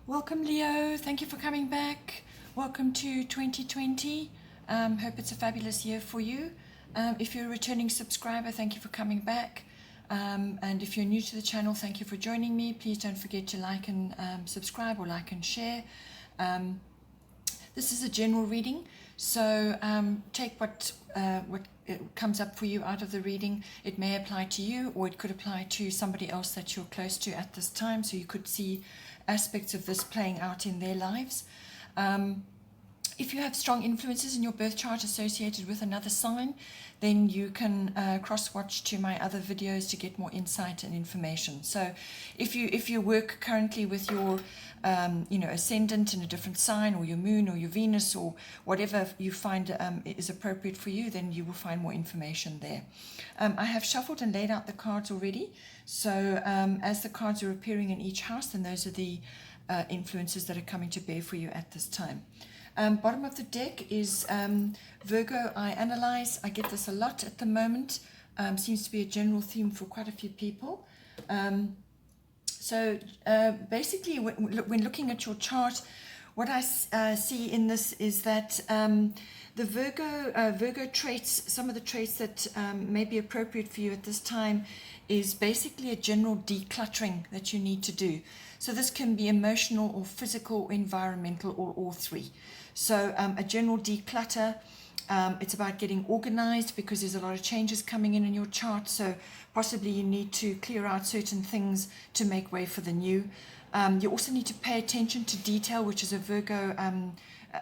Welcome, Leo. Thank you for coming back. Welcome to 2020. Hope it's a fabulous year for you. If you're a returning subscriber, thank you for coming back. And if you're new to the channel, thank you for joining me. Please don't forget to like and subscribe, or like and share. This is a general reading, so take what comes up for you out of the reading. It may apply to you, or it could apply to somebody else that you're close to at this time, so you could see aspects of this playing out in their lives. If you have strong influences in your birth chart associated with another sign, then you can cross-watch to my other videos to get more insight and information. So if you work currently with your ascendant in a different sign, or your moon, or your Venus, or whatever you find is appropriate for you, then you will find more information there. I have shuffled and laid out the cards already. So as the cards are appearing in each house, then those are the influences that are coming to bear for you at this time. Bottom of the deck is Virgo, I analyze. I get this a lot at the moment. Seems to be a general theme for quite a few people. So basically, when looking at your chart, what I see in this is that the Virgo traits, some of the traits that may be appropriate for you at this time, is basically a general decluttering that you need to do. So this can be emotional or physical or environmental, or all three. So a general declutter, it's about getting organized, because there's a lot of changes coming in your chart. So possibly you need to clear out certain things to make way for the new. You also need to pay attention to detail, which is a Virgo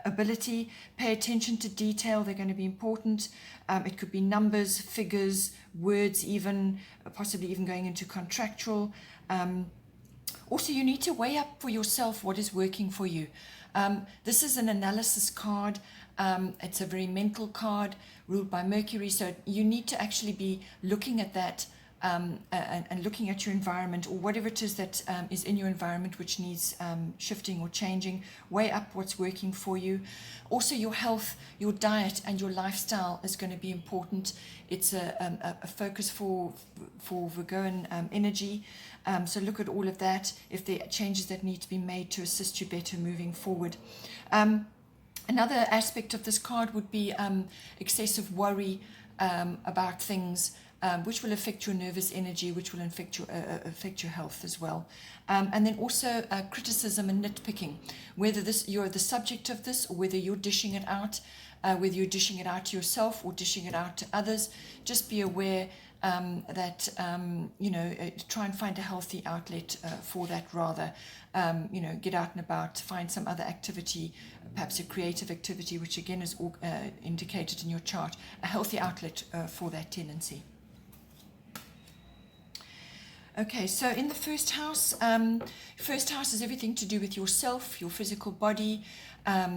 ability. Pay attention to detail. They're going to be important. It could be numbers, figures, words, even possibly even going into contractual. Also, you need to weigh up for yourself what is working for you. This is an analysis card. It's a very mental card ruled by Mercury. So you need to actually be looking at that and looking at your environment, or whatever it is that is in your environment which needs shifting or changing. Weigh up what's working for you. Also, your health, your diet, and your lifestyle is going to be important. It's a focus for Virgoan energy. So look at all of that, if there are changes that need to be made to assist you better moving forward. Another aspect of this card would be excessive worry about things, which will affect your nervous energy, which will affect your health as well. And then also criticism and nitpicking, whether you're the subject of this, or whether you're dishing it out, whether you're dishing it out to yourself or dishing it out to others. Just be aware that try and find a healthy outlet for that, rather. Get out and about, find some other activity, perhaps a creative activity, which again is indicated in your chart, a healthy outlet for that tendency. Okay, so in the first house is everything to do with yourself, your physical body.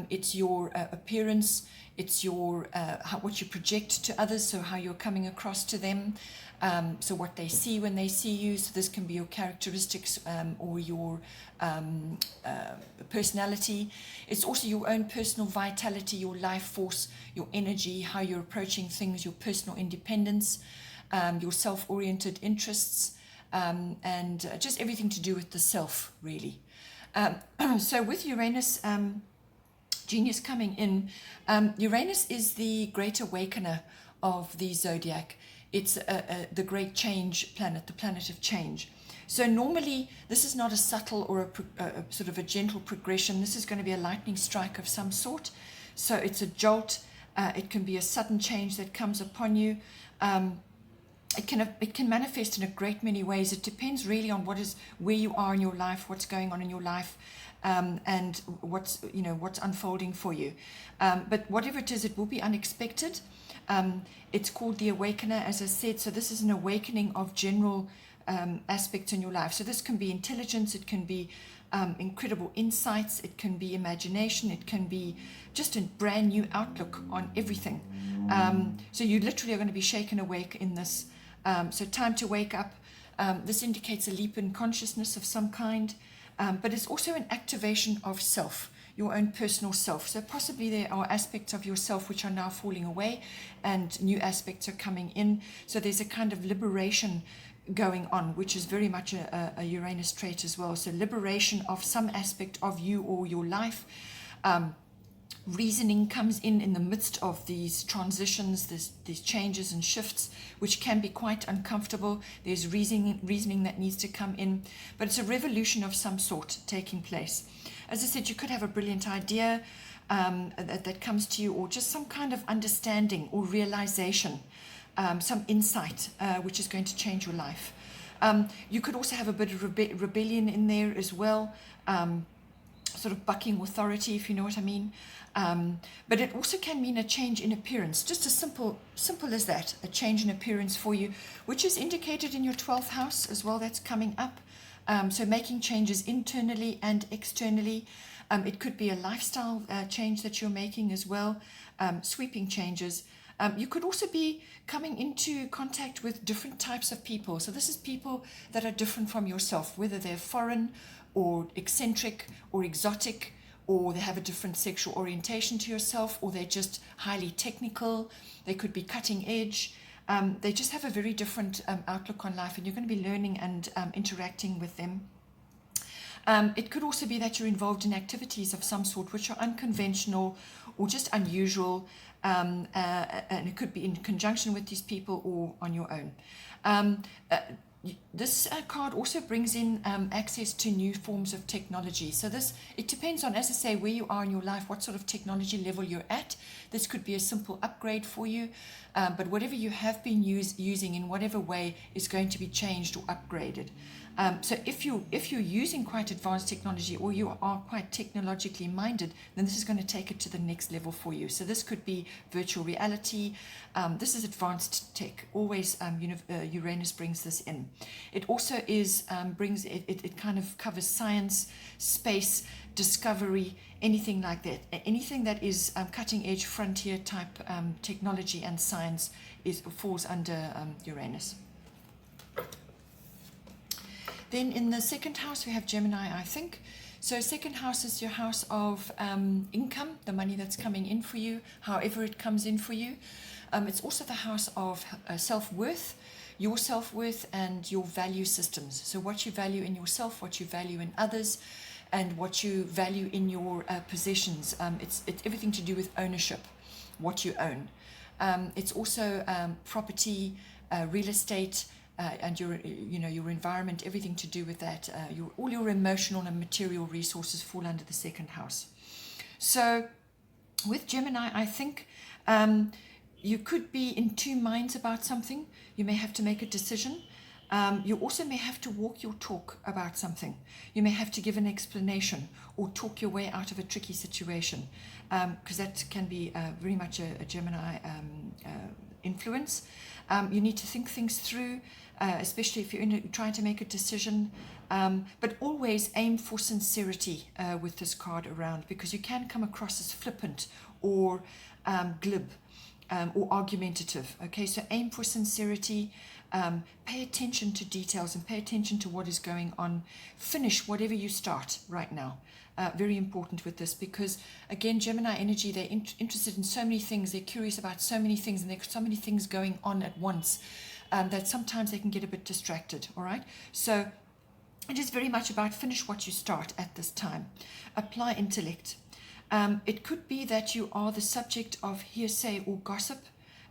It's your appearance. It's your what you project to others, so how you're coming across to them. So what they see when they see you. So this can be your characteristics or your personality. It's also your own personal vitality, your life force, your energy, how you're approaching things, your personal independence, your self-oriented interests. And just everything to do with the self, really. So with Uranus genius coming in, Uranus is the great awakener of the zodiac. It's the great change planet, the planet of change. So normally this is not a subtle or a sort of a gentle progression. This is going to be a lightning strike of some sort. So it's a jolt. It can be a sudden change that comes upon you. It can manifest in a great many ways. It depends really on where you are in your life, what's going on in your life, and what's unfolding for you. But whatever it is, it will be unexpected. It's called the awakener, as I said. So this is an awakening of general aspects in your life. So this can be intelligence. It can be incredible insights. It can be imagination. It can be just a brand new outlook on everything. So you literally are going to be shaken awake in this. So time to wake up. This indicates a leap in consciousness of some kind, but it's also an activation of self, your own personal self. So possibly there are aspects of yourself which are now falling away and new aspects are coming in. So there's a kind of liberation going on, which is very much a Uranus trait as well. So liberation of some aspect of you or your life. Reasoning comes in the midst of these transitions, these changes and shifts, which can be quite uncomfortable. There's reasoning that needs to come in, but it's a revolution of some sort taking place. As I said, you could have a brilliant idea that comes to you, or just some kind of understanding or realization, some insight which is going to change your life. You could also have a bit of rebellion in there as well, sort of bucking authority, if you know what I mean. But it also can mean a change in appearance, just as simple as that, a change in appearance for you, which is indicated in your 12th house as well. That's coming up. So making changes internally and externally. It could be a lifestyle change that you're making as well, sweeping changes. You could also be coming into contact with different types of people. So this is people that are different from yourself, whether they're foreign or eccentric or exotic, or they have a different sexual orientation to yourself, or they're just highly technical. They could be cutting edge. They just have a very different outlook on life, and you're going to be learning and interacting with them. It could also be that you're involved in activities of some sort which are unconventional or just unusual, and it could be in conjunction with these people or on your own. This card also brings in access to new forms of technology. So it depends on, as I say, where you are in your life, what sort of technology level you're at. This could be a simple upgrade for you, but whatever you have been using in whatever way is going to be changed or upgraded. So if you're using quite advanced technology, or you are quite technologically minded, then this is going to take it to the next level for you. So this could be virtual reality. This is advanced tech. Always Uranus brings this in. It also is it kind of covers science, space, discovery, anything like that. Anything that is cutting edge, frontier type technology and science falls under Uranus. Then in the second house, we have Gemini, I think. So second house is your house of income, the money that's coming in for you, however it comes in for you. It's also the house of self-worth, your self-worth and your value systems. So what you value in yourself, what you value in others, and what you value in your possessions. It's everything to do with ownership, what you own. It's also property, real estate, and your environment, everything to do with that. All your emotional and material resources fall under the second house. So with Gemini, I think you could be in two minds about something. You may have to make a decision. You also may have to walk your talk about something. You may have to give an explanation or talk your way out of a tricky situation, because that can be very much a Gemini influence. You need to think things through, especially if you're trying to make a decision, but always aim for sincerity with this card around, because you can come across as flippant or glib or argumentative. Okay, so aim for sincerity, pay attention to details and pay attention to what is going on. Finish whatever you start right now. Very important with this, because again, Gemini energy, they're interested in so many things, they're curious about so many things, and there's so many things going on at once that sometimes they can get a bit distracted. All right, so it is very much about finish what you start at this time. Apply intellect. It could be that you are the subject of hearsay or gossip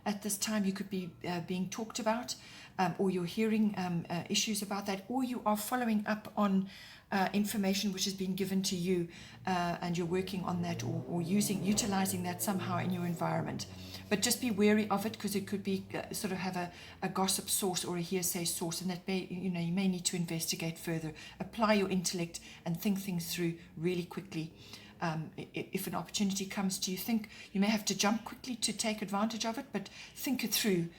at this time. You could be being talked about, or you're hearing issues about that, or you are following up on information which has been given to you, and you're working on that, or utilizing that somehow in your environment. But just be wary of it, because it could be sort of have a gossip source or a hearsay source, and that you may need to investigate further. Apply your intellect and think things through really quickly. If an opportunity comes to you, you may have to jump quickly to take advantage of it, but think it through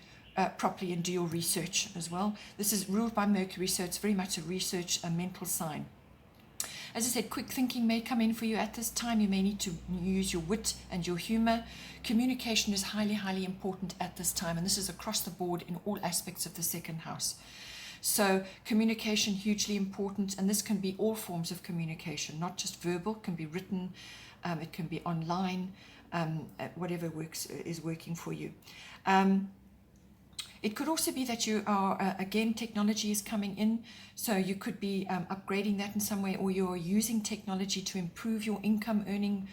properly and do your research as well. This is ruled by Mercury, so it's very much a mental sign. As I said, quick thinking may come in for you at this time. You may need to use your wit and your humor. Communication is highly, highly important at this time, and this is across the board in all aspects of the second house. So communication, hugely important, and this can be all forms of communication, not just verbal. It can be written, it can be online, whatever is working for you. It could also be that you are, again, technology is coming in, so you could be upgrading that in some way, or you're using technology to improve your income earning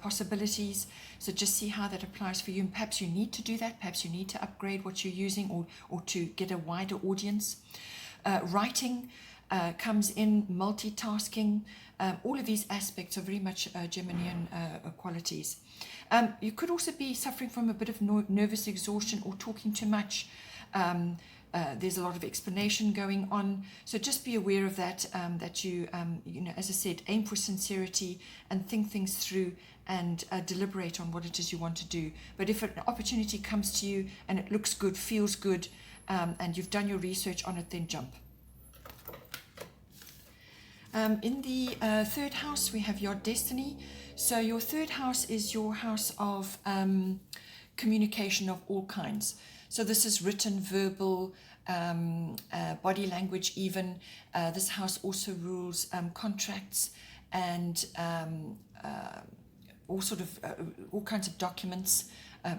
possibilities. So just see how that applies for you, and perhaps you need to do that, perhaps you need to upgrade what you're using, or to get a wider audience. Writing comes in, multitasking, all of these aspects are very much Geminian qualities. You could also be suffering from a bit of nervous exhaustion or talking too much. There's a lot of explanation going on, so just be aware of that. That you know, as I said, aim for sincerity and think things through and deliberate on what it is you want to do. But if an opportunity comes to you and it looks good, feels good, and you've done your research on it, then jump. In the third house, we have your destiny. So your third house is your house of communication of all kinds. So this is written, verbal, body language even. This house also rules contracts and all kinds of documents,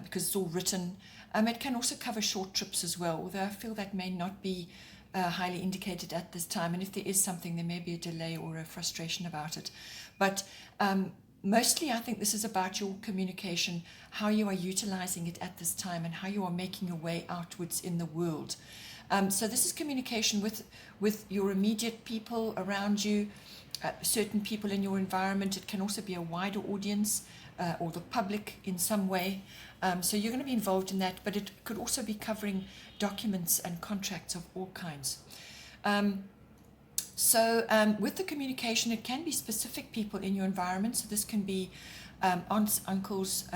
because it's all written. It can also cover short trips as well, although I feel that may not be highly indicated at this time, and if there is something, there may be a delay or a frustration about it. But mostly I think this is about your communication, how you are utilizing it at this time, and how you are making your way outwards in the world. So this is communication with your immediate people around you, certain people in your environment. It can also be a wider audience, or the public in some way. So you're going to be involved in that, but it could also be covering documents and contracts of all kinds. With the communication, it can be specific people in your environment. So this can be aunts, uncles,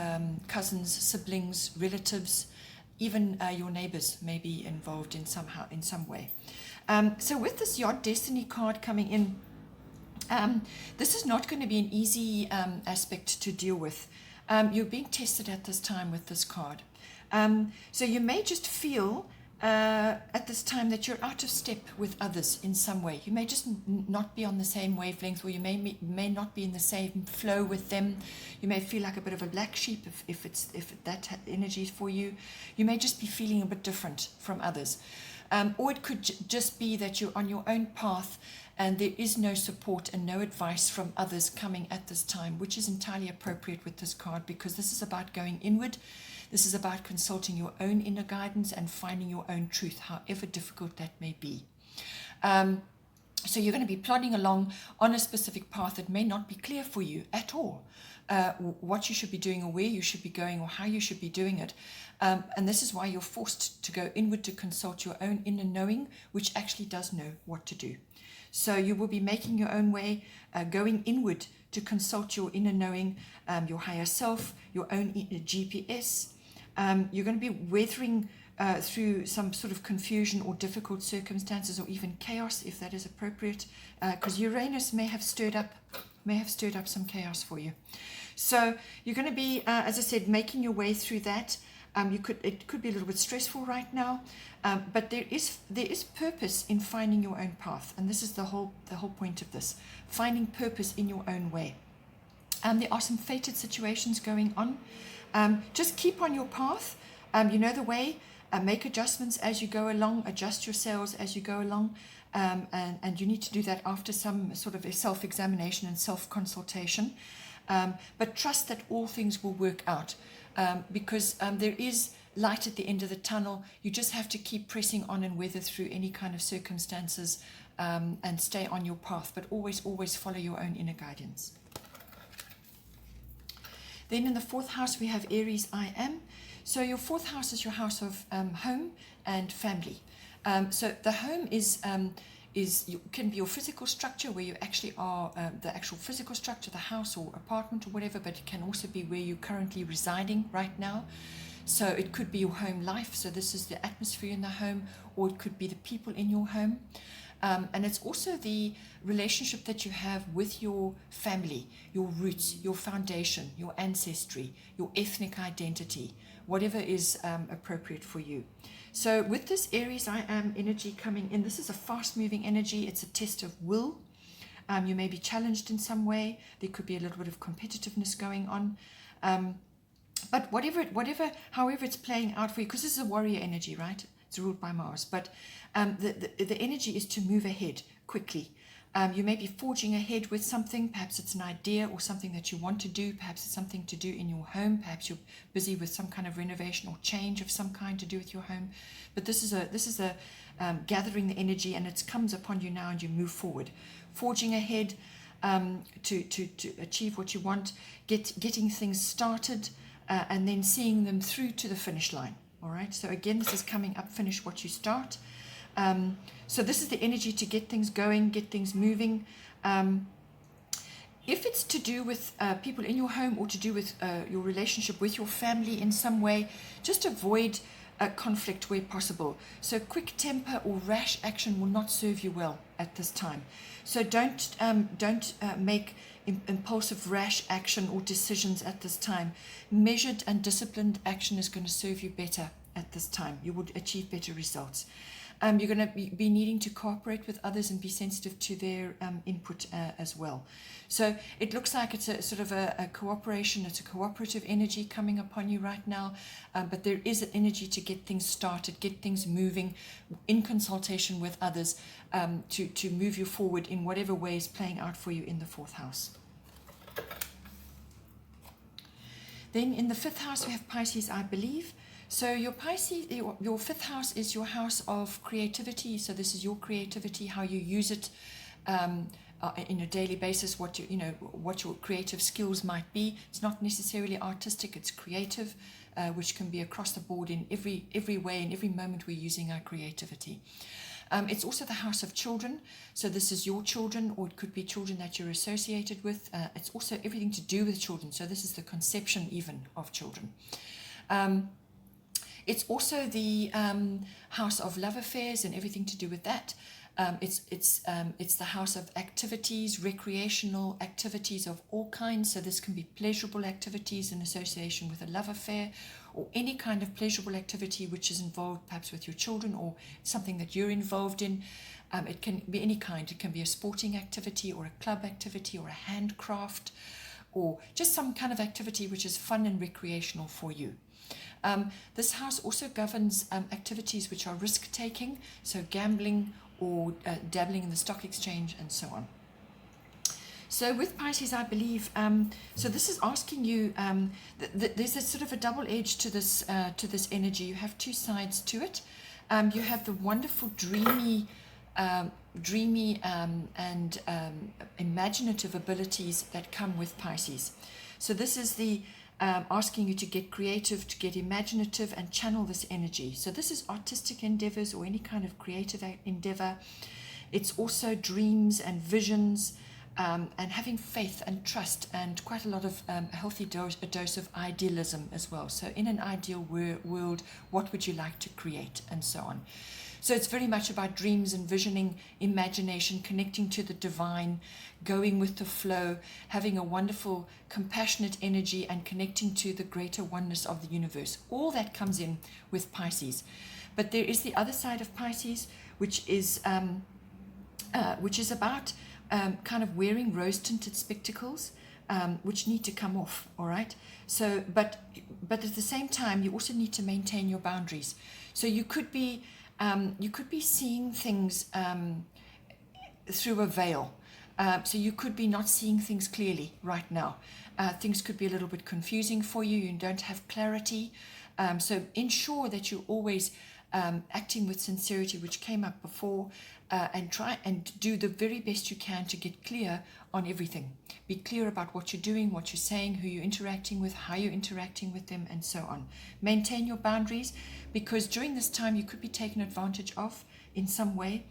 cousins, siblings, relatives, even your neighbors may be involved in some way. So with this Yacht Destiny card coming in, this is not going to be an easy aspect to deal with. You're being tested at this time with this card. So you may just feel at this time that you're out of step with others in some way. You may just not be on the same wavelength, or you may not be in the same flow with them. You may feel like a bit of a black sheep if that energy is for you. You may just be feeling a bit different from others. Or it could just be that you're on your own path and there is no support and no advice from others coming at this time, which is entirely appropriate with this card, because this is about going inward. This is about consulting your own inner guidance and finding your own truth, however difficult that may be. So you're going to be plodding along on a specific path that may not be clear for you at all, what you should be doing or where you should be going or how you should be doing it. And this is why you're forced to go inward to consult your own inner knowing, which actually does know what to do. So you will be making your own way, going inward to consult your inner knowing, your higher self, your own GPS. You're going to be weathering through some sort of confusion or difficult circumstances, or even chaos, if that is appropriate, because Uranus may have stirred up some chaos for you. So you're going to be, as I said, making your way through that. It could be a little bit stressful right now, but there is purpose in finding your own path, and this is the whole point of this: finding purpose in your own way. There are some fated situations going on. Just keep on your path. You know the way. Make adjustments as you go along. Adjust your sails as you go along, and you need to do that after some sort of a self-examination and self-consultation. But trust that all things will work out. Because there is light at the end of the tunnel. You just have to keep pressing on and weather through any kind of circumstances, and stay on your path, but always follow your own inner guidance. Then in the fourth house, we have Aries I Am. So your fourth house is your house of home and family. So the home can be your physical structure, where you actually are, the actual physical structure, the house or apartment or whatever, but it can also be where you're currently residing right now. So it could be your home life, so this is the atmosphere in the home, or it could be the people in your home. And it's also the relationship that you have with your family, your roots, your foundation, your ancestry, your ethnic identity, whatever is appropriate for you. So with this Aries I Am energy coming in, this is a fast-moving energy. It's a test of will. You may be challenged in some way. There could be a little bit of competitiveness going on. But however it's playing out for you, because this is a warrior energy, right? It's ruled by Mars. But the energy is to move ahead quickly. You may be forging ahead with something. Perhaps it's an idea or something that you want to do. Perhaps it's something to do in your home. Perhaps you're busy with some kind of renovation or change of some kind to do with your home. But this is a gathering the energy, and it comes upon you now, and you move forward, forging ahead to achieve what you want, getting things started, and then seeing them through to the finish line. All right. So again, this is coming up. Finish what you start. So this is the energy to get things going, get things moving. If it's to do with people in your home or to do with your relationship with your family in some way, just avoid conflict where possible. So quick temper or rash action will not serve you well at this time. So don't make impulsive rash action or decisions at this time. Measured and disciplined action is going to serve you better at this time. You would achieve better results. You're going to be needing to cooperate with others and be sensitive to their input as well. So it looks like it's a sort of a cooperation. It's a cooperative energy coming upon you right now. But there is an energy to get things started, get things moving in consultation with others to move you forward in whatever way is playing out for you in the 4th house. Then in the 5th house, we have Pisces, I believe. So your Pisces, your 5th house is your house of creativity. So this is your creativity, how you use it in a daily basis, what your creative skills might be. It's not necessarily artistic, it's creative, which can be across the board in every way, in every moment we're using our creativity. It's also the house of children. So this is your children, or it could be children that you're associated with. It's also everything to do with children. So this is the conception even of children. It's also the house of love affairs and everything to do with that. It's the house of activities, recreational activities of all kinds. So this can be pleasurable activities in association with a love affair, or any kind of pleasurable activity which is involved perhaps with your children or something that you're involved in. It can be any kind. It can be a sporting activity or a club activity or a handcraft, or just some kind of activity which is fun and recreational for you. This house also governs activities which are risk-taking, so gambling or dabbling in the stock exchange and so on. So with Pisces, I believe, so this is asking you, there's a sort of a double edge to this energy. You have two sides to it. You have the wonderful dreamy and imaginative abilities that come with Pisces. So this is the asking you to get creative, to get imaginative and channel this energy. So this is artistic endeavors or any kind of creative endeavor. It's also dreams and visions, and having faith and trust, and quite a lot of a healthy dose of idealism as well. So in an ideal world, what would you like to create, and so on. So it's very much about dreams and visioning, imagination, connecting to the divine, going with the flow, having a wonderful, compassionate energy, and connecting to the greater oneness of the universe. All that comes in with Pisces. But there is the other side of Pisces, which is about kind of wearing rose-tinted spectacles, which need to come off. All right. So, but at the same time, you also need to maintain your boundaries. So you could be seeing things through a veil. So you could be not seeing things clearly right now. Things could be a little bit confusing for you. You don't have clarity. So ensure that you're always acting with sincerity, which came up before, and try and do the very best you can to get clear on everything. Be clear about what you're doing, what you're saying, who you're interacting with, how you're interacting with them, and so on. Maintain your boundaries, because during this time you could be taken advantage of in some way,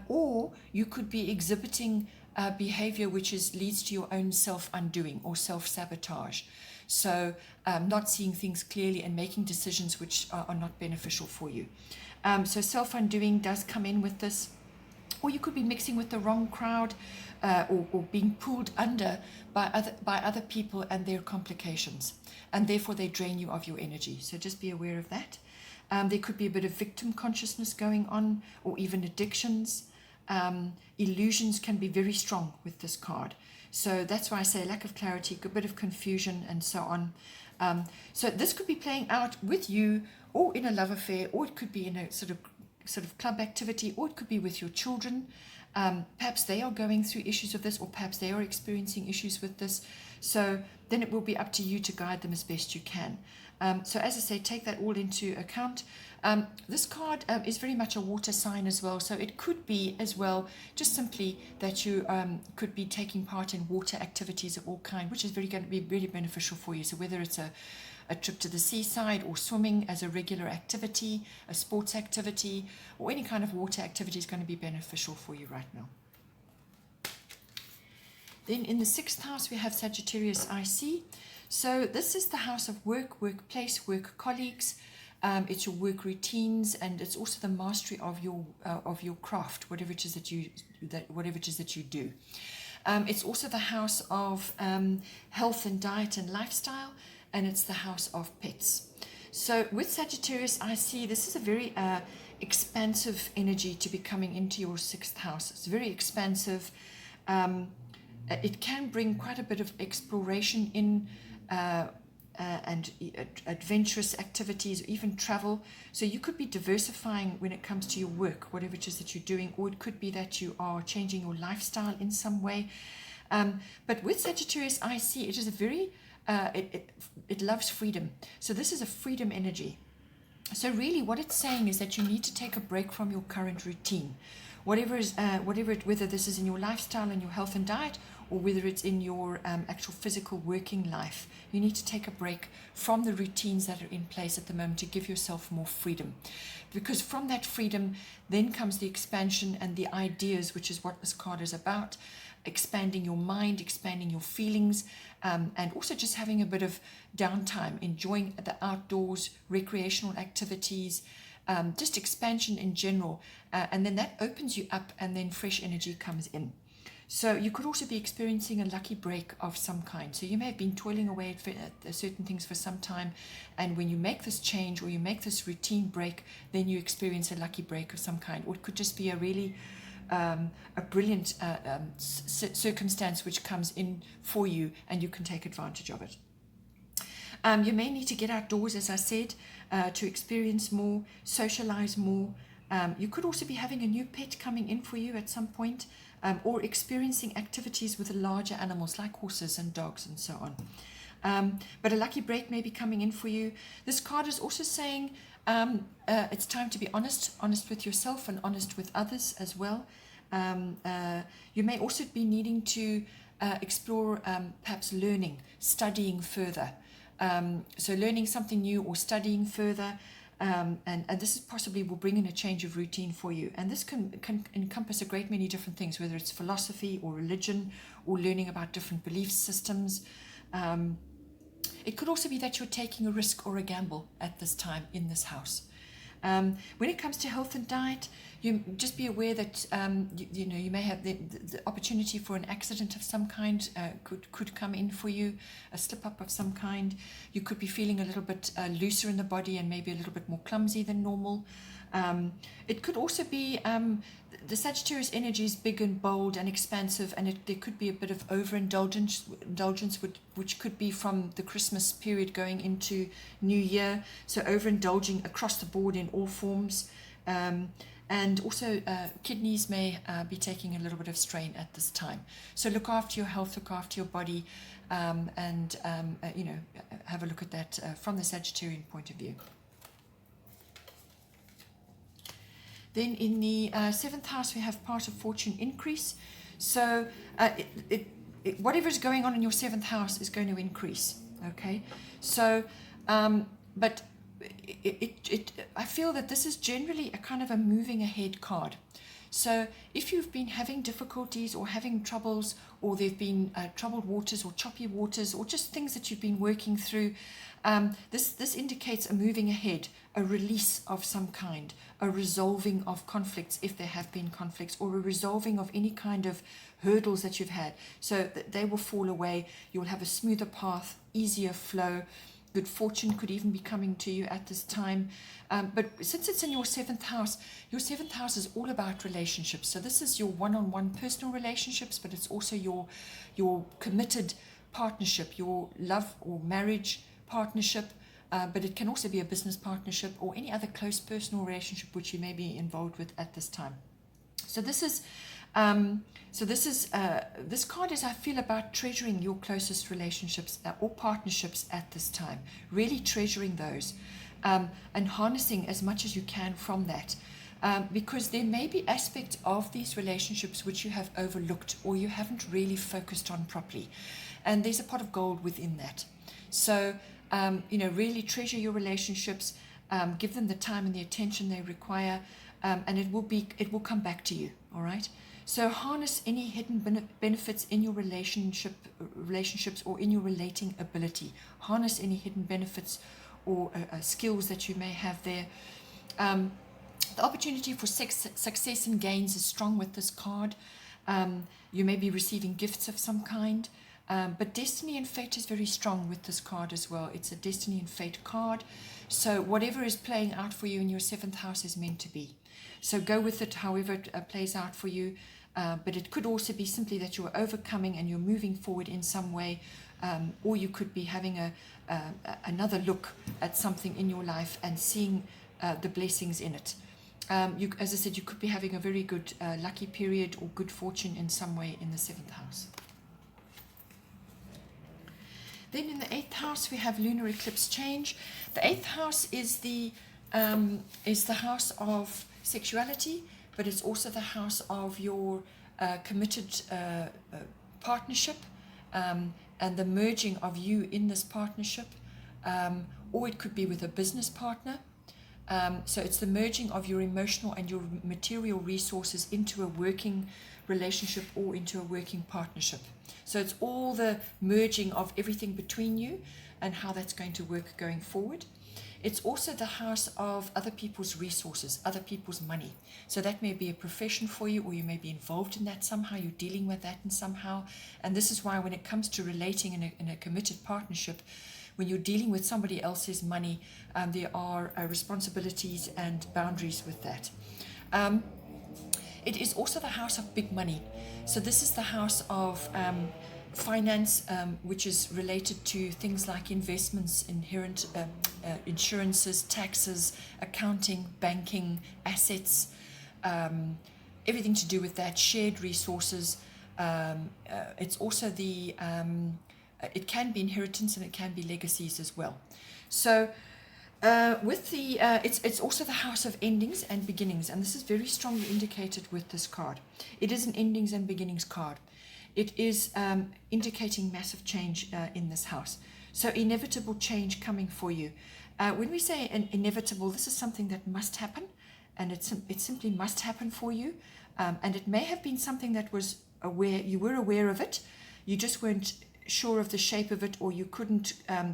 or you could be exhibiting behavior which leads to your own self-undoing or self-sabotage. So not seeing things clearly and making decisions which are not beneficial for you. So self-undoing does come in with this. Or you could be mixing with the wrong crowd, or being pulled under by other people and their complications. And therefore they drain you of your energy. So just be aware of that. There could be a bit of victim consciousness going on, or even addictions. Illusions can be very strong with this card. So that's why I say lack of clarity, a bit of confusion, and so on. So this could be playing out with you or in a love affair, or it could be in a sort of club activity, or it could be with your children. Perhaps they are going through issues of this, or perhaps they are experiencing issues with this. So then it will be up to you to guide them as best you can. So as I say, take that all into account. This card is very much a water sign as well. So it could be as well just simply that you could be taking part in water activities of all kind, which is going to be really beneficial for you. So whether it's a trip to the seaside, or swimming as a regular activity, a sports activity, or any kind of water activity is going to be beneficial for you right now. Then in the 6th house, we have Sagittarius IC. So this is the house of work, workplace, work colleagues. It's your work routines, and it's also the mastery of your craft, whatever it is that you do. It's also the house of health and diet and lifestyle, and it's the house of pets. So with Sagittarius IC, this is a very expansive energy to be coming into your 6th house. It's very expansive. It can bring quite a bit of exploration in and adventurous activities, or even travel. So you could be diversifying when it comes to your work, whatever it is that you're doing, or it could be that you are changing your lifestyle in some way. But with Sagittarius IC, it is a very it loves freedom. So this is a freedom energy. So really what it's saying is that you need to take a break from your current routine. Whether this is in your lifestyle and your health and diet, or whether it's in your actual physical working life, you need to take a break from the routines that are in place at the moment to give yourself more freedom. Because from that freedom then comes the expansion and the ideas, which is what this card is about. Expanding your mind, expanding your feelings, and also just having a bit of downtime, enjoying the outdoors, recreational activities, just expansion in general, and then that opens you up, and then fresh energy comes in. So you could also be experiencing a lucky break of some kind. So you may have been toiling away at certain things for some time, and when you make this change, or you make this routine break, then you experience a lucky break of some kind. Or it could just be a really a brilliant circumstance which comes in for you, and you can take advantage of it. You may need to get outdoors, as I said, to experience more, socialize more. You could also be having a new pet coming in for you at some point, or experiencing activities with larger animals like horses and dogs and so on. But a lucky break may be coming in for you. This card is also saying it's time to be honest with yourself and honest with others as well. You may also be needing to explore perhaps learning, studying further. So learning something new or studying further, and this is possibly will bring in a change of routine for you. And this can encompass a great many different things, whether it's philosophy or religion, or learning about different belief systems. It could also be that you're taking a risk or a gamble at this time in this house. When it comes to health and diet, you just be aware that you may have the opportunity for an accident of some kind could come in for you, a slip up of some kind. You could be feeling a little bit looser in the body and maybe a little bit more clumsy than normal. It could also be the Sagittarius energy is big and bold and expansive, and there could be a bit of overindulgence, which could be from the Christmas period going into New Year. So overindulging across the board in all forms. And also kidneys may be taking a little bit of strain at this time. So look after your health, look after your body, and have a look at that from the Sagittarian point of view. Then in the 7th house, we have part of fortune increase. So whatever is going on in your 7th house is going to increase. Okay, so but I feel that this is generally a kind of a moving ahead card. So if you've been having difficulties or having troubles, or there've been troubled waters or choppy waters, or just things that you've been working through, this indicates a moving ahead, a release of some kind, a resolving of conflicts if there have been conflicts, or a resolving of any kind of hurdles that you've had. So that they will fall away. You'll have a smoother path, easier flow. Good fortune could even be coming to you at this time. But since it's in your 7th house is all about relationships. So this is your one-on-one personal relationships, but it's also your committed partnership, your love or marriage partnership, but it can also be a business partnership or any other close personal relationship which you may be involved with at this time. So this is this card is, I feel, about treasuring your closest relationships or partnerships at this time, really treasuring those, and harnessing as much as you can from that, because there may be aspects of these relationships which you have overlooked or you haven't really focused on properly, and there's a pot of gold within that. So really treasure your relationships, give them the time and the attention they require, and it will come back to you. All right. So harness any hidden benefits in your relationships or in your relating ability. Harness any hidden benefits or skills that you may have there. The opportunity for success and gains is strong with this card. You may be receiving gifts of some kind, but destiny and fate is very strong with this card as well. It's a destiny and fate card. So whatever is playing out for you in your 7th house is meant to be. So go with it however it plays out for you. But it could also be simply that you're overcoming and you're moving forward in some way, or you could be having another look at something in your life and seeing the blessings in it. As I said, you could be having a very good lucky period or good fortune in some way in the 7th house. Then in the 8th house we have lunar eclipse change. The 8th house is the house of sexuality, but it's also the house of your committed partnership, and the merging of you in this partnership, or it could be with a business partner. So it's the merging of your emotional and your material resources into a working relationship or into a working partnership. So it's all the merging of everything between you and how that's going to work going forward. It's also the house of other people's resources, other people's money. So that may be a profession for you, or you may be involved in that somehow, you're dealing with that in somehow. And this is why when it comes to relating in a committed partnership, when you're dealing with somebody else's money, there are responsibilities and boundaries with that. It is also the house of big money. So this is the house of finance, which is related to things like investments, insurances, taxes, accounting, banking, assets, everything to do with that, shared resources. It's also it can be inheritance and it can be legacies as well. So with the it's also the house of endings and beginnings, and this is very strongly indicated with this card. It is an endings and beginnings card. It is indicating massive change in this house. So inevitable change coming for you. When we say an inevitable, this is something that must happen, and it simply must happen for you. And it may have been something that you were aware of it, you just weren't sure of the shape of it, or you couldn't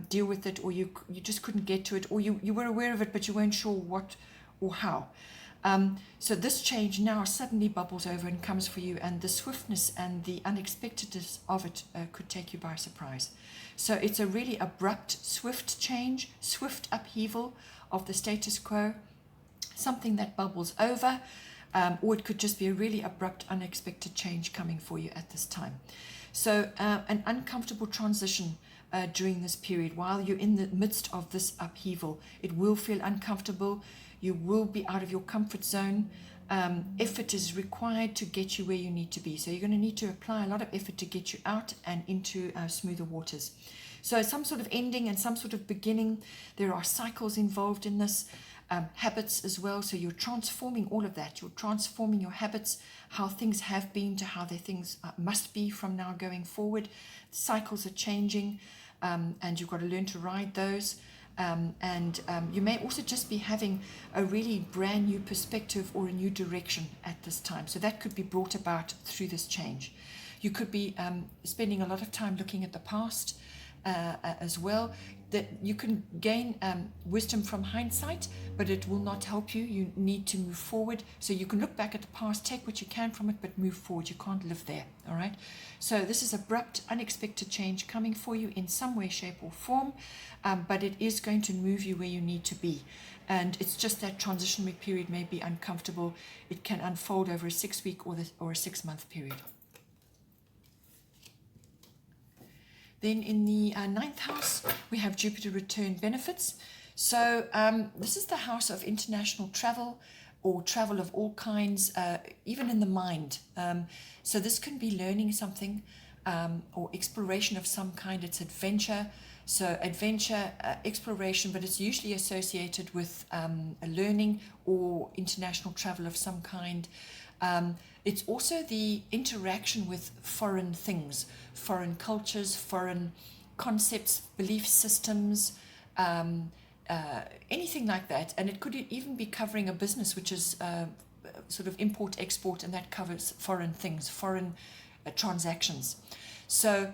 deal with it, or you just couldn't get to it, or you were aware of it but you weren't sure what or how. So this change now suddenly bubbles over and comes for you, and the swiftness and the unexpectedness of it could take you by surprise. So it's a really abrupt, swift change, swift upheaval of the status quo, something that bubbles over, or it could just be a really abrupt, unexpected change coming for you at this time. So an uncomfortable transition during this period. While you're in the midst of this upheaval, it will feel uncomfortable. You will be out of your comfort zone. Effort is required to get you where you need to be. So you're going to need to apply a lot of effort to get you out and into smoother waters. So some sort of ending and some sort of beginning. There are cycles involved in this. Habits as well. So you're transforming all of that. You're transforming your habits, how things have been to how things must be from now going forward. Cycles are changing, and you've got to learn to ride those. You may also just be having a really brand new perspective or a new direction at this time. So that could be brought about through this change. You could be spending a lot of time looking at the past as well. That you can gain wisdom from hindsight, but it will not help you. You need to move forward. So you can look back at the past, take what you can from it, but move forward. You can't live there. All right. So this is abrupt, unexpected change coming for you in some way, shape, or form, but it is going to move you where you need to be. And it's just that transitionary period may be uncomfortable. It can unfold over a 6-week or a 6-month period. Then in the ninth house, we have Jupiter return benefits. So this is the house of international travel or travel of all kinds, even in the mind. So this can be learning something or exploration of some kind. It's adventure. So adventure, exploration, but it's usually associated with a learning or international travel of some kind. It's also the interaction with foreign things, foreign cultures, foreign concepts, belief systems, anything like that. And it could even be covering a business which is sort of import export, and that covers foreign things, foreign transactions. So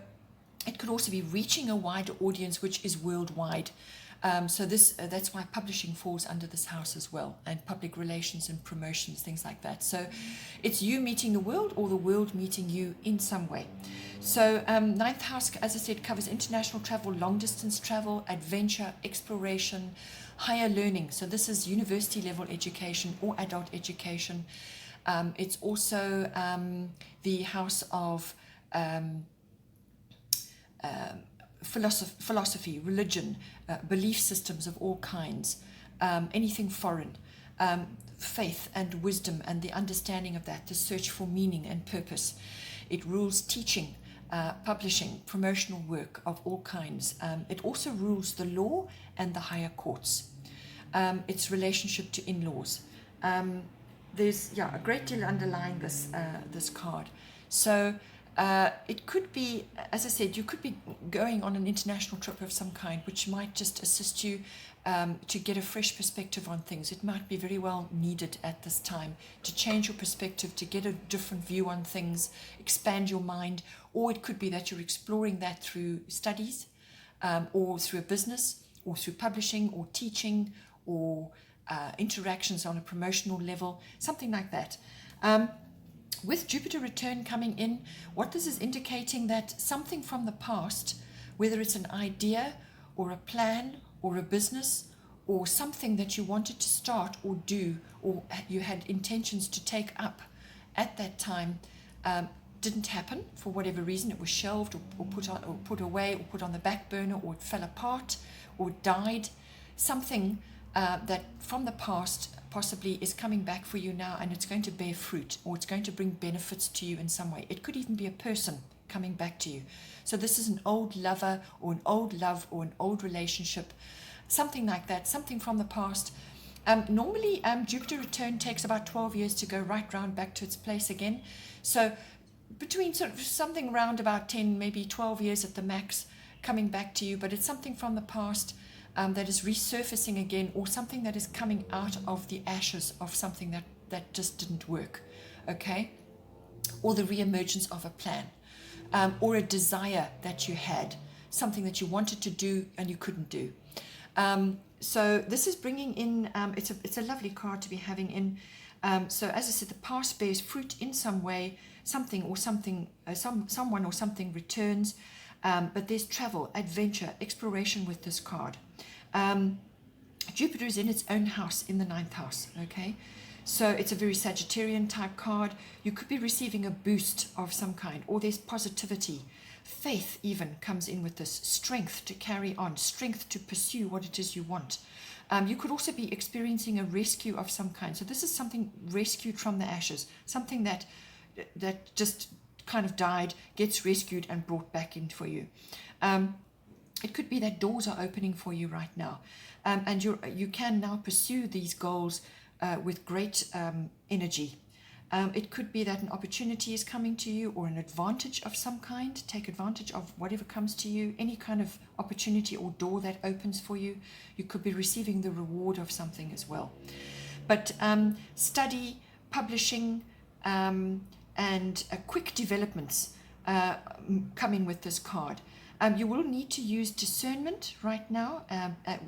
it could also be reaching a wider audience which is worldwide. So that's why publishing falls under this house as well, and public relations and promotions, things like that. So it's you meeting the world or the world meeting you in some way. So ninth house, as I said, covers international travel, long distance travel, adventure, exploration, higher learning. So this is university level education or adult education. It's also the house of philosophy, religion, belief systems of all kinds, anything foreign, faith and wisdom and the understanding of that, the search for meaning and purpose. It rules teaching, publishing, promotional work of all kinds. It also rules the law and the higher courts. Its relationship to in-laws. There's a great deal underlying this card. So it could be, as I said, you could be going on an international trip of some kind, which might just assist you to get a fresh perspective on things. It might be very well needed at this time to change your perspective, to get a different view on things, expand your mind, or it could be that you're exploring that through studies or through a business or through publishing or teaching or interactions on a promotional level, something like that. With Jupiter return coming in, what this is indicating that something from the past, whether it's an idea or a plan or a business or something that you wanted to start or do or you had intentions to take up at that time, didn't happen for whatever reason. It was shelved or put away or put on the back burner, or it fell apart or died. Something that from the past possibly is coming back for you now, and it's going to bear fruit, or it's going to bring benefits to you in some way. It could even be a person coming back to you. So this is an old lover or an old love or an old relationship, something like that, something from the past. Normally Jupiter return takes about 12 years to go right round back to its place again. So between sort of something around about 10, maybe 12 years at the max coming back to you, but it's something from the past that is resurfacing again, or something that is coming out of the ashes of something that just didn't work, okay? Or the reemergence of a plan, or a desire that you had, something that you wanted to do and you couldn't do. So this is bringing in, it's a lovely card to be having in. So as I said, the past bears fruit in some way, something or something, someone or something returns, but there's travel, adventure, exploration with this card. Jupiter is in its own house in the ninth house, okay? So it's a very Sagittarian type card. You could be receiving a boost of some kind, or there's positivity. Faith even comes in with this, strength to carry on, strength to pursue what it is you want. You could also be experiencing a rescue of some kind. So this is something rescued from the ashes, something that just kind of died, gets rescued and brought back in for you. It could be that doors are opening for you right now, and you can now pursue these goals with great energy. It could be that an opportunity is coming to you, or an advantage of some kind. Take advantage of whatever comes to you, any kind of opportunity or door that opens for you. You could be receiving the reward of something as well. But study, publishing, and quick developments coming with this card. You will need to use discernment right now.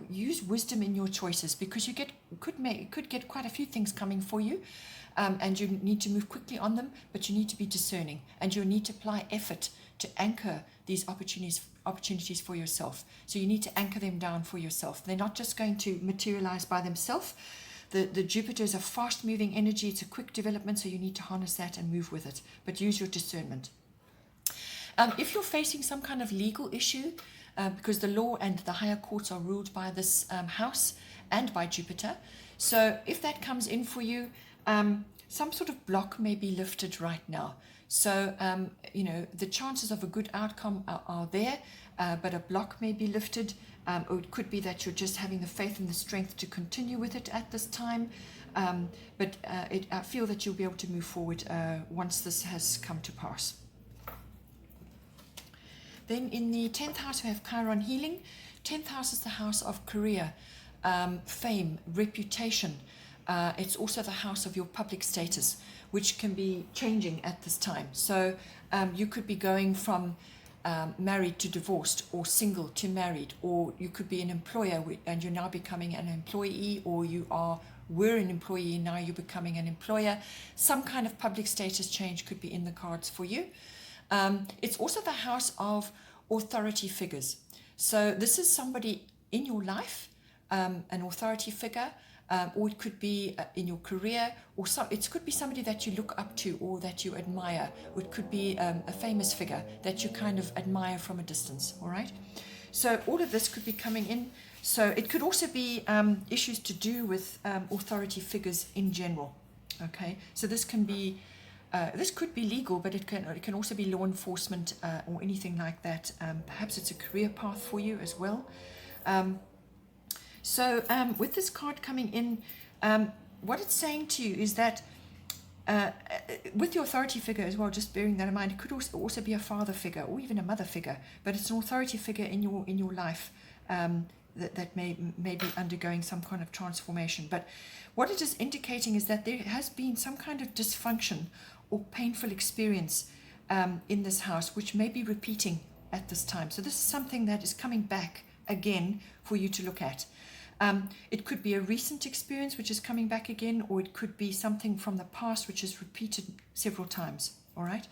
Use wisdom in your choices, because you could get quite a few things coming for you, and you need to move quickly on them, but you need to be discerning, and you need to apply effort to anchor these opportunities for yourself. So you need to anchor them down for yourself. They're not just going to materialize by themselves. The Jupiter is a fast-moving energy. It's a quick development, so you need to harness that and move with it, but use your discernment. If you're facing some kind of legal issue, because the law and the higher courts are ruled by this house and by Jupiter, so if that comes in for you, some sort of block may be lifted right now. So, the chances of a good outcome are there, but a block may be lifted, or it could be that you're just having the faith and the strength to continue with it at this time. But I feel that you'll be able to move forward once this has come to pass. Then in the 10th house, we have Chiron healing. 10th house is the house of career, fame, reputation. It's also the house of your public status, which can be changing at this time. So you could be going from married to divorced, or single to married, or you could be an employer and you're now becoming an employee, or were an employee and now you're becoming an employer. Some kind of public status change could be in the cards for you. It's also the house of authority figures. So this is somebody in your life, an authority figure, or it could be in your career, or it could be somebody that you look up to or that you admire, or it could be a famous figure that you kind of admire from a distance, all right? So all of this could be coming in. So it could also be issues to do with authority figures in general, okay? So this can be, this could be legal, but it can also be law enforcement or anything like that. Perhaps it's a career path for you as well. So with this card coming in, what it's saying to you is that with the authority figure as well, just bearing that in mind, it could also be a father figure or even a mother figure, but it's an authority figure in your life that may be undergoing some kind of transformation. But what it is indicating is that there has been some kind of dysfunction or painful experience in this house, which may be repeating at this time. So this is something that is coming back again for you to look at. It could be a recent experience which is coming back again, or it could be something from the past which is repeated several times, all right?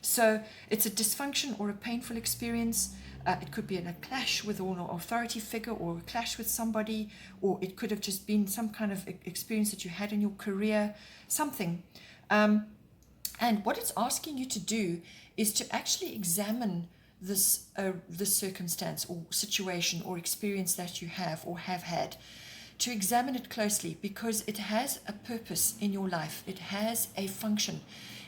So it's a dysfunction or a painful experience. It could be in a clash with an authority figure, or a clash with somebody, or it could have just been some kind of experience that you had in your career, something. And what it's asking you to do is to actually examine this circumstance or situation or experience that you have or have had, to examine it closely, because it has a purpose in your life. It has a function.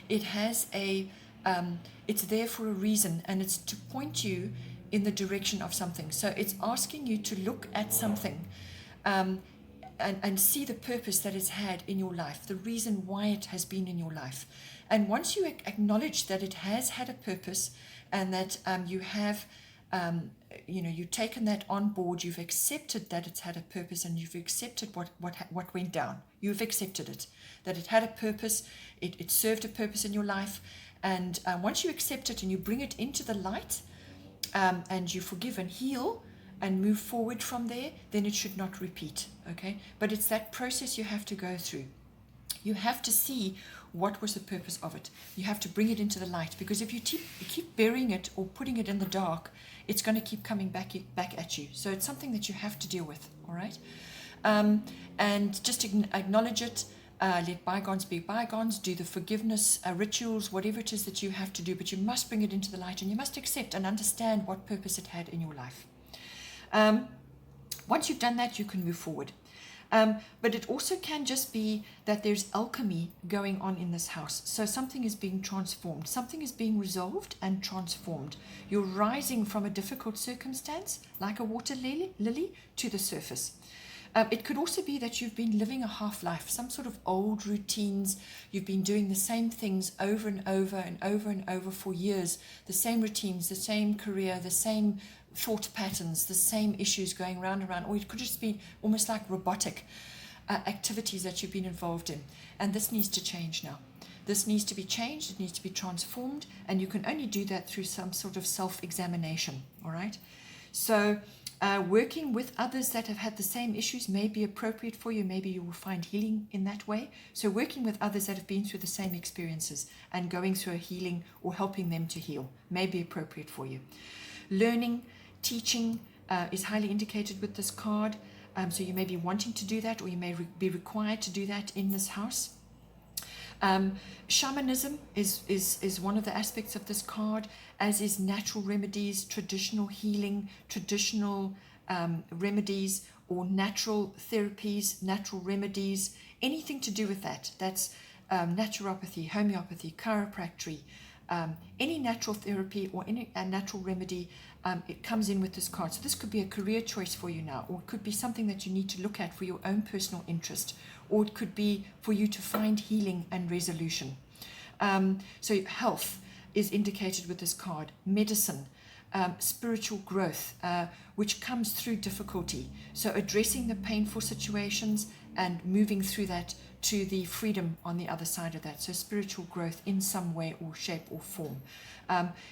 It has it's there for a reason, and it's to point you in the direction of something. So it's asking you to look at something and see the purpose that it's had in your life, the reason why it has been in your life. And once you acknowledge that it has had a purpose, and that you have, you've taken that on board, you've accepted that it's had a purpose, and you've accepted what went down. You've accepted it, that it had a purpose, it served a purpose in your life. And once you accept it and you bring it into the light, and you forgive and heal and move forward from there, then it should not repeat, okay? But it's that process you have to go through. You have to see what was the purpose of it. You have to bring it into the light, because if you keep burying it or putting it in the dark, it's going to keep coming back at you. So it's something that you have to deal with, all right? And just acknowledge it, let bygones be bygones, do the forgiveness rituals, whatever it is that you have to do, but you must bring it into the light, and you must accept and understand what purpose it had in your life. Once you've done that, you can move forward. But it also can just be that there's alchemy going on in this house. So something is being transformed. Something is being resolved and transformed. You're rising from a difficult circumstance, like a water lily, to the surface. It could also be that you've been living a half-life, some sort of old routines. You've been doing the same things over and over and over and over for years. The same routines, the same career, the same thought patterns, the same issues going round and round, or it could just be almost like robotic activities that you've been involved in. And this needs to change now. This needs to be changed, it needs to be transformed, and you can only do that through some sort of self-examination, all right? So working with others that have had the same issues may be appropriate for you. Maybe you will find healing in that way. So working with others that have been through the same experiences and going through a healing or helping them to heal may be appropriate for you. Learning, teaching is highly indicated with this card. So you may be wanting to do that, or you may be required to do that in this house. Shamanism is one of the aspects of this card, as is natural remedies, traditional healing, traditional remedies, or natural therapies, natural remedies, anything to do with that. That's naturopathy, homeopathy, chiropractic, any natural therapy or any natural remedy, it comes in with this card. So this could be a career choice for you now, or it could be something that you need to look at for your own personal interest, or it could be for you to find healing and resolution. So health is indicated with this card, medicine, spiritual growth, which comes through difficulty. So addressing the painful situations and moving through that to the freedom on the other side of that. So spiritual growth in some way or shape or form.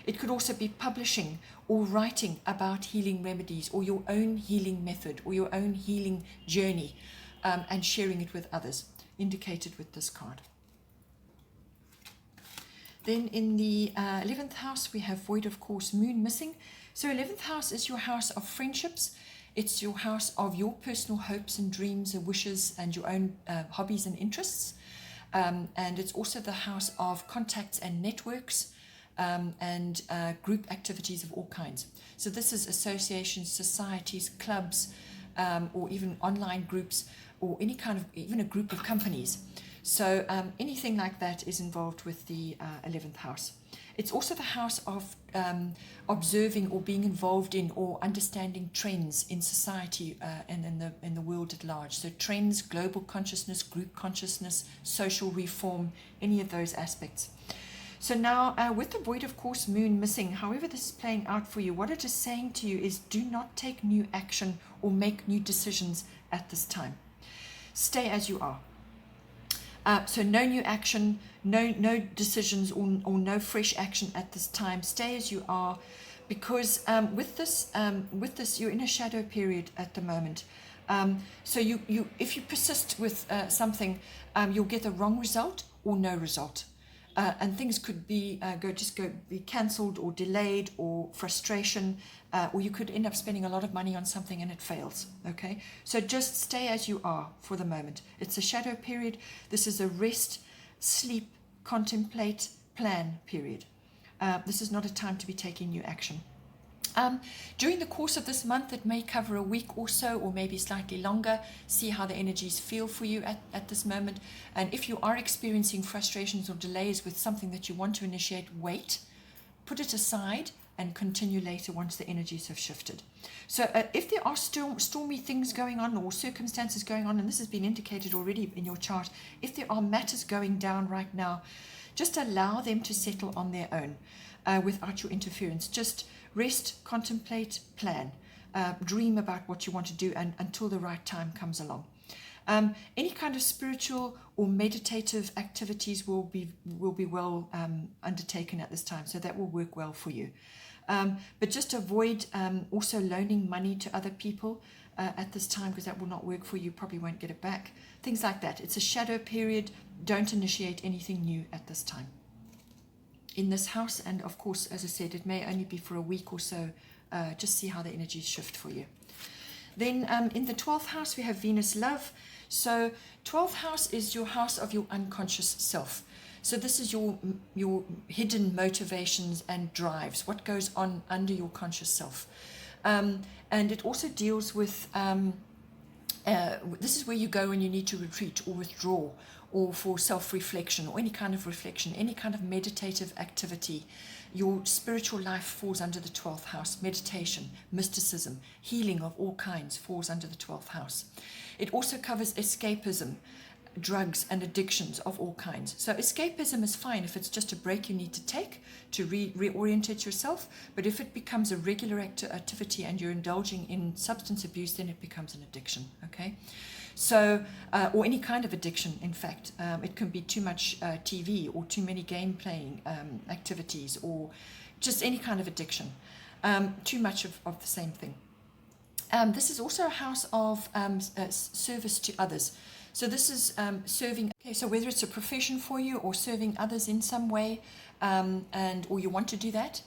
It could also be publishing or writing about healing remedies, or your own healing method, or your own healing journey, and sharing it with others, indicated with this card. Then in the 11th house, we have void of course, moon missing. So 11th house is your house of friendships. It's your house of your personal hopes and dreams and wishes and your own hobbies and interests. And it's also the house of contacts and networks, and group activities of all kinds. So this is associations, societies, clubs, or even online groups, or any kind of, even a group of companies. So anything like that is involved with the 11th house. It's also the house of observing or being involved in or understanding trends in society and in the world at large. So trends, global consciousness, group consciousness, social reform, any of those aspects. So now with the void of course moon missing, however this is playing out for you, what it is saying to you is do not take new action or make new decisions at this time. Stay as you are. So no new action, no decisions, or no fresh action at this time. Stay as you are, because with this you're in a shadow period at the moment. So you if you persist with something, you'll get the wrong result or no result, and things could be be cancelled or delayed, or frustration, or you could end up spending a lot of money on something and it fails. Okay, so just stay as you are for the moment. It's a shadow period. This is a rest, sleep, contemplate, plan period. This is not a time to be taking new action. During the course of this month, it may cover a week or so, or maybe slightly longer. See how the energies feel for you at this moment. And if you are experiencing frustrations or delays with something that you want to initiate, wait, put it aside, and continue later once the energies have shifted. So if there are still stormy things going on, or circumstances going on, and this has been indicated already in your chart, if there are matters going down right now, just allow them to settle on their own without your interference. Just rest, contemplate, plan, dream about what you want to do, and until the right time comes along. Any kind of spiritual or meditative activities will be well undertaken at this time, so that will work well for you. But just avoid also loaning money to other people at this time, because that will not work for you. Probably won't get it back. Things like that. It's a shadow period. Don't initiate anything new at this time in this house. And of course, as I said, it may only be for a week or so. Just see how the energies shift for you. Then in the 12th house, we have Venus love. So 12th house is your house of your unconscious self. So this is your hidden motivations and drives, what goes on under your conscious self. And it also deals with, this is where you go when you need to retreat or withdraw, or for self-reflection, or any kind of reflection, any kind of meditative activity. Your spiritual life falls under the 12th house. Meditation, mysticism, healing of all kinds falls under the 12th house. It also covers escapism, drugs and addictions of all kinds. So escapism is fine if it's just a break you need to take to reorientate yourself, but if it becomes a regular activity and you're indulging in substance abuse, then it becomes an addiction. Okay, so or any kind of addiction. In fact, it can be too much TV, or too many game playing activities, or just any kind of addiction, too much of the same thing. This is also a house of service to others. So this is serving. Okay, so whether it's a profession for you, or serving others in some way, or you want to do that,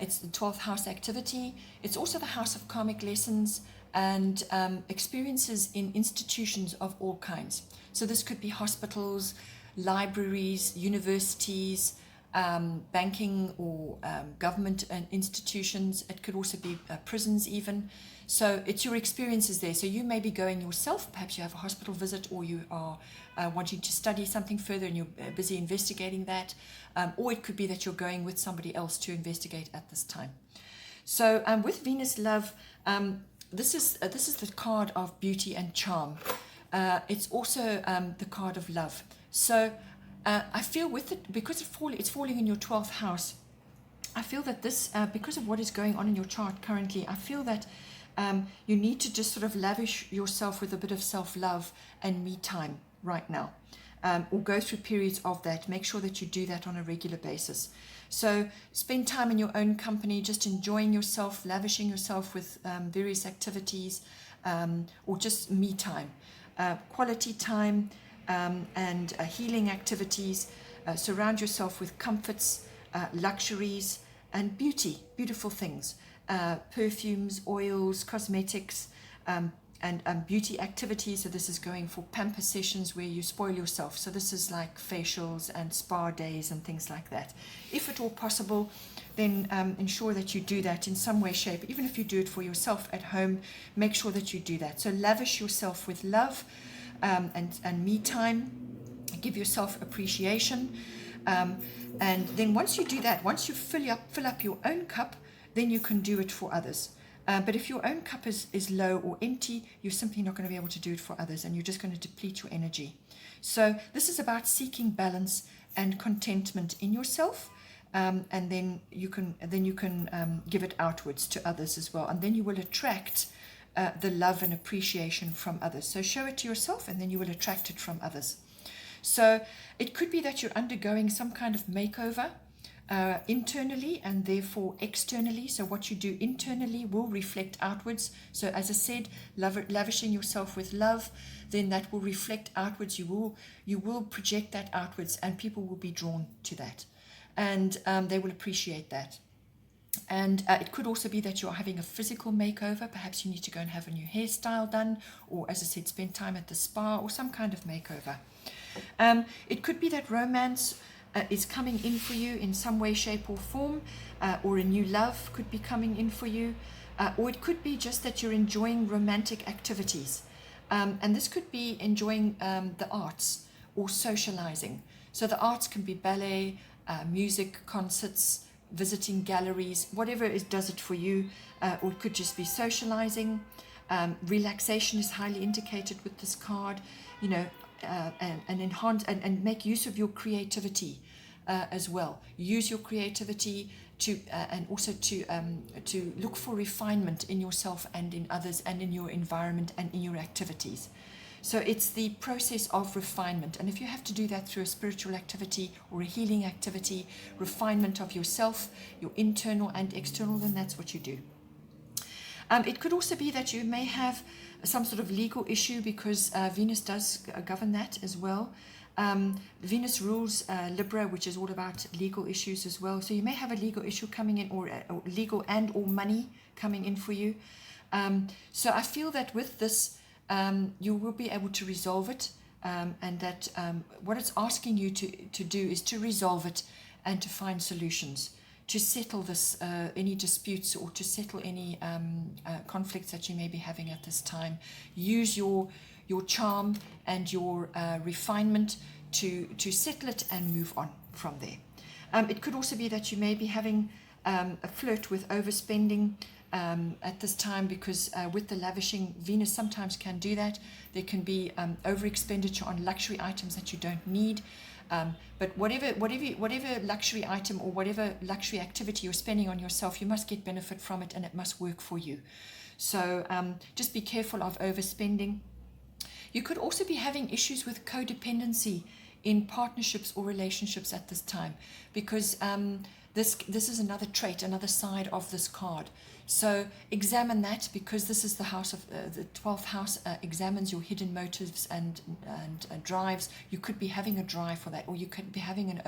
it's the 12th house activity. It's also the house of karmic lessons and experiences in institutions of all kinds. So this could be hospitals, libraries, universities, banking or government institutions. It could also be prisons even. So it's your experiences there. So you may be going yourself, perhaps you have a hospital visit, or you are wanting to study something further and you're busy investigating that. Or it could be that you're going with somebody else to investigate at this time. So with Venus Love, this is the card of beauty and charm. It's also the card of love. So I feel with it, because it's falling in your 12th house, I feel that this, because of what is going on in your chart currently, I feel that you need to just sort of lavish yourself with a bit of self-love and me time right now, or go through periods of that. Make sure that you do that on a regular basis. So spend time in your own company, just enjoying yourself, lavishing yourself with various activities, or just me time, quality time, and healing activities. Surround yourself with comforts, luxuries, and beautiful things. Perfumes, oils, cosmetics, and beauty activities. So this is going for pamper sessions where you spoil yourself. So this is like facials and spa days and things like that. If at all possible, then ensure that you do that in some way, shape. Even if you do it for yourself at home, make sure that you do that. So lavish yourself with love and me time. Give yourself appreciation. And then once you do that, once you fill up your own cup, then you can do it for others. But if your own cup is low or empty, you're simply not going to be able to do it for others, and you're just going to deplete your energy. So this is about seeking balance and contentment in yourself, and then you can give it outwards to others as well, and then you will attract the love and appreciation from others. So show it to yourself, and then you will attract it from others. So it could be that you're undergoing some kind of makeover, internally and therefore externally. So what you do internally will reflect outwards. So as I said, lavishing yourself with love, then that will reflect outwards. You will project that outwards, and people will be drawn to that, and they will appreciate that. And it could also be that you're having a physical makeover. Perhaps you need to go and have a new hairstyle done, or as I said, spend time at the spa, or some kind of makeover. It could be that romance is coming in for you in some way, shape or form, or a new love could be coming in for you, or it could be just that you're enjoying romantic activities, and this could be enjoying the arts or socializing. So the arts can be ballet, music, concerts, visiting galleries, whatever does it for you, or it could just be socializing. Relaxation is highly indicated with this card, and enhance and make use of your creativity as well. Use your creativity to and also to look for refinement in yourself and in others and in your environment and in your activities. So it's the process of refinement, and if you have to do that through a spiritual activity or a healing activity, refinement of yourself, your internal and external, then that's what you do. It could also be that you may have some sort of legal issue, because Venus does govern that as well. Venus rules Libra, which is all about legal issues as well. So you may have a legal issue coming in, or legal and or money coming in for you. So I feel that with this, you will be able to resolve it, and that what it's asking you to do is to resolve it and to find solutions, to settle this any disputes, or to settle any conflicts that you may be having at this time. Use your charm and your refinement to settle it and move on from there. It could also be that you may be having a flirt with overspending at this time, because with the lavishing, Venus sometimes can do that. There can be over expenditure on luxury items that you don't need. But whatever luxury item or whatever luxury activity you're spending on yourself, you must get benefit from it, and it must work for you. So just be careful of overspending. You could also be having issues with codependency in partnerships or relationships at this time, because this is another trait, another side of this card. So examine that, because this is the house of the 12th house, examines your hidden motives and drives. You could be having a drive for that, or you could be having an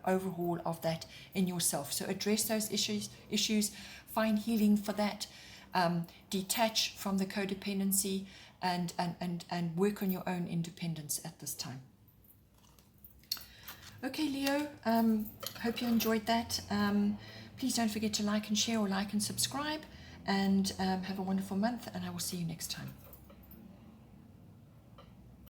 overhaul of that in yourself. So address those issues, find healing for that, detach from the codependency, and work on your own independence at this time. Okay, Leo, hope you enjoyed that. Please don't forget to like and share, or like and subscribe, and have a wonderful month, and I will see you next time.